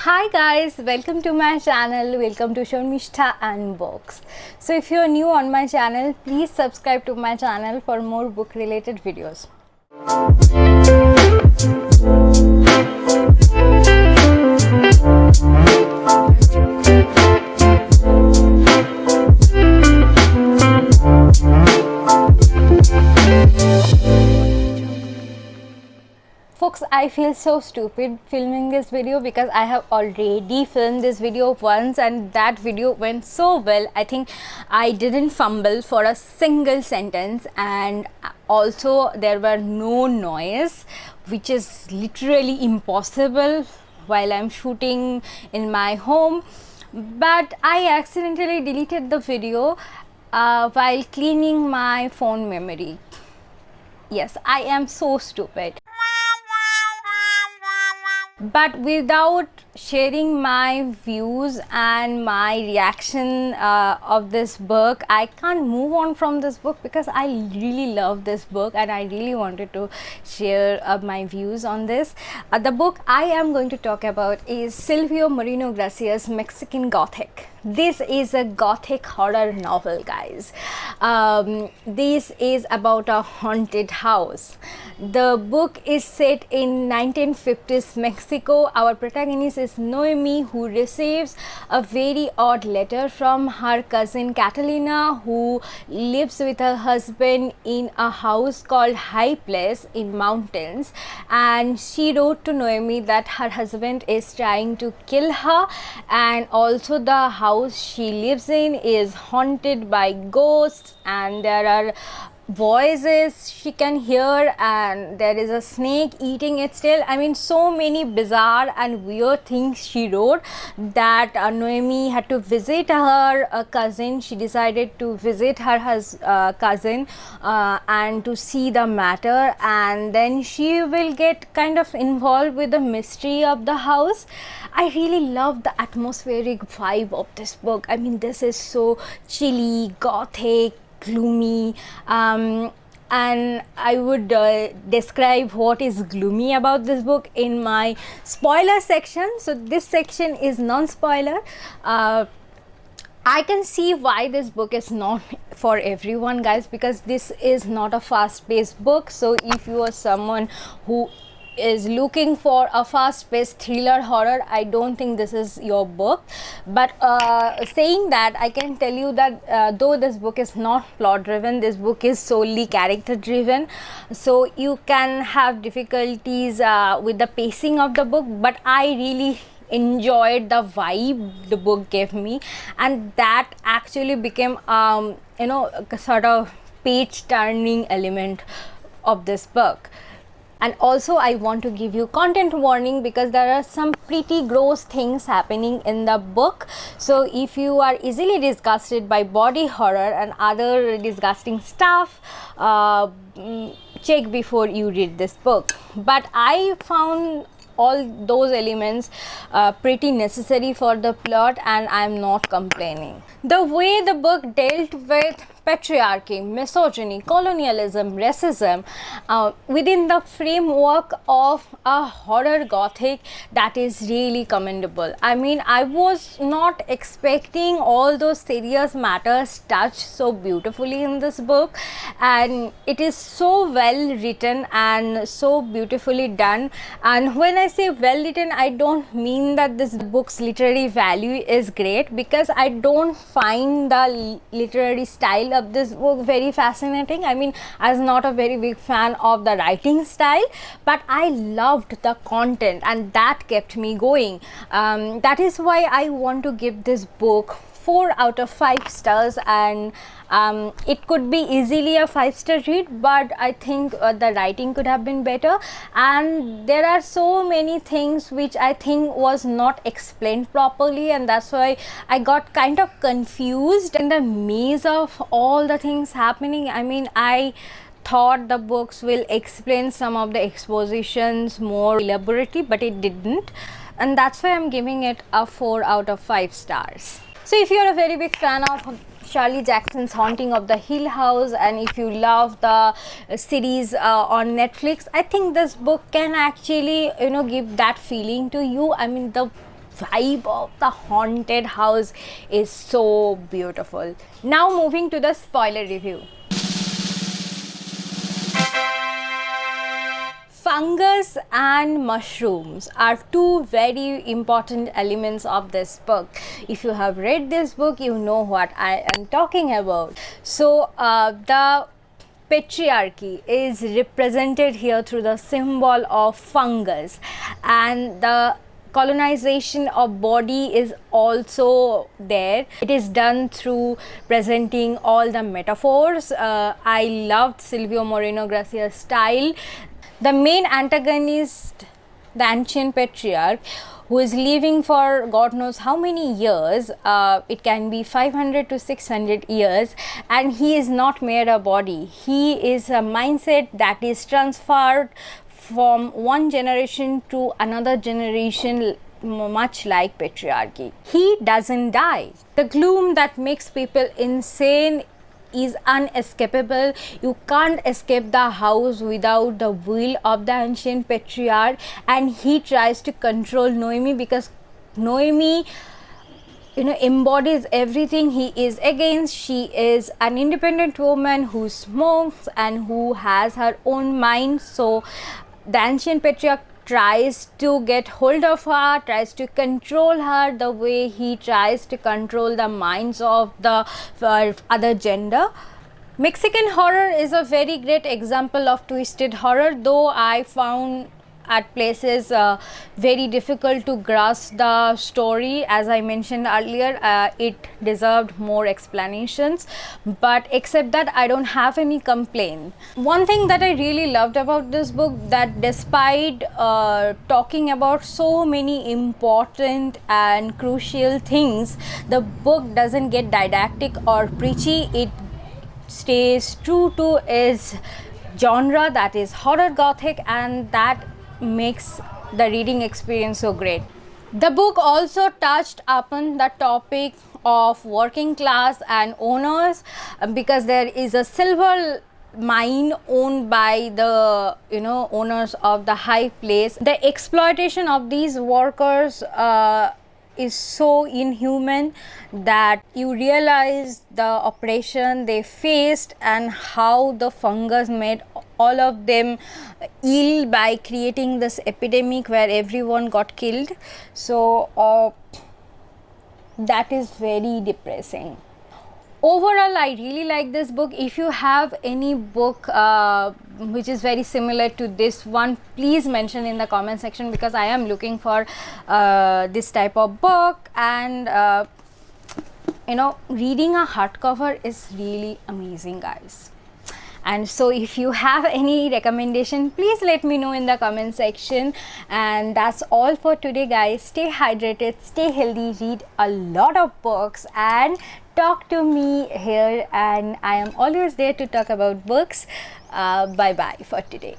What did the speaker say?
Hi guys, welcome to my channel. Welcome to Shormishta Unbox. So if you are new on my channel, please subscribe to my channel for more book related videos. Folks, I feel so stupid filming this video because I have already filmed this video once and that video went so well. I think I didn't fumble for a single sentence, and also there were no noise, which is literally impossible while I'm shooting in my home. But I accidentally deleted the video while cleaning my phone memory. Yes, I am so stupid. But without sharing my views and my reaction of this book, I can't move on from this book because I really love this book and I really wanted to share my views on this. The book I am going to talk about is Silvio Moreno Garcia's Mexican Gothic. This is a gothic horror novel, guys. This is about a haunted house. The book is set in 1950s Mexico. Our protagonist is Noemi, who receives a very odd letter from her cousin Catalina, who lives with her husband in a house called High Place in mountains. And she wrote to Noemi that her husband is trying to kill her, and also the house she lives in is haunted by ghosts, and there are voices she can hear, and there is a snake eating its tail. I mean, so many bizarre and weird things she wrote that Noemi had to visit her cousin. She decided to visit her cousin and to see the matter, and then she will get kind of involved with the mystery of the house. I really love the atmospheric vibe of this book. I mean, this is so chilly, gothic, gloomy, and I would describe what is gloomy about this book in my spoiler section. So this section is non-spoiler. I can see why this book is not for everyone, guys, because this is not a fast-paced book. So if you are someone who is looking for a fast-paced thriller horror, I don't think this is your book. But saying that, I can tell you that though this book is not plot driven, this book is solely character driven, so you can have difficulties with the pacing of the book, but I really enjoyed the vibe the book gave me, and that actually became a sort of page turning element of this book. And also I want to give you content warning because there are some pretty gross things happening in the book. So if you are easily disgusted by body horror and other disgusting stuff, check before you read this book. But I found all those elements pretty necessary for the plot, and I'm not complaining. The way the book dealt with patriarchy, misogyny, colonialism, racism within the framework of a horror gothic, that is really commendable. I mean, I was not expecting all those serious matters touched so beautifully in this book, and it is so well written and so beautifully done. And when I say well written, I don't mean that this book's literary value is great, because I don't find the literary style of this book very fascinating. I mean, I was not a very big fan of the writing style, but I loved the content and that kept me going. That is why I want to give this book 4 out of 5 stars, and it could be easily a 5-star read, but I think the writing could have been better, and there are so many things which I think was not explained properly, and that's why I got kind of confused in the maze of all the things happening. I mean, I thought the books will explain some of the expositions more elaborately, but it didn't, and that's why I'm giving it a 4 out of 5 stars. So if you're a very big fan of Shirley Jackson's Haunting of the Hill House, and if you love the series on Netflix, I think this book can actually give that feeling to you. I mean, the vibe of the haunted house is so beautiful. Now moving to the spoiler review. Fungus and mushrooms are two very important elements of this book. If you have read this book, you know what I am talking about. So the patriarchy is represented here through the symbol of fungus, and the colonization of body is also there. It is done through presenting all the metaphors. I loved Silvio Moreno Gracia's style. The main antagonist, the ancient patriarch, who is living for God knows how many years, it can be 500 to 600 years, and he is not made a body. He is a mindset that is transferred from one generation to another generation, much like patriarchy. He doesn't die. The gloom that makes people insane is unescapable. You can't escape the house without the will of the ancient patriarch, and he tries to control Noemi because Noemi, you know, embodies everything he is against. She is an independent woman who smokes and who has her own mind. So the ancient patriarch tries to get hold of her, tries to control her the way he tries to control the minds of the other gender. Mexican horror is a very great example of twisted horror, though I found at places very difficult to grasp the story. As I mentioned earlier, it deserved more explanations, but except that I don't have any complaint. One thing that I really loved about this book, that despite talking about so many important and crucial things, the book doesn't get didactic or preachy. It stays true to its genre, that is horror gothic, and that makes the reading experience so great. The book also touched upon the topic of working class and owners, because there is a silver mine owned by the owners of the high place. The exploitation of these workers is so inhuman that you realize the oppression they faced and how the fungus made all of them ill by creating this epidemic where everyone got killed. So that is very depressing. Overall, I really like this book. If you have any book which is very similar to this one, please mention in the comment section, because I am looking for this type of book. And reading a hardcover is really amazing, guys. And so if you have any recommendation, please let me know in the comment section. And that's all for today, guys. Stay hydrated, stay healthy, read a lot of books, and talk to me here. And I am always there to talk about books. Bye bye for today.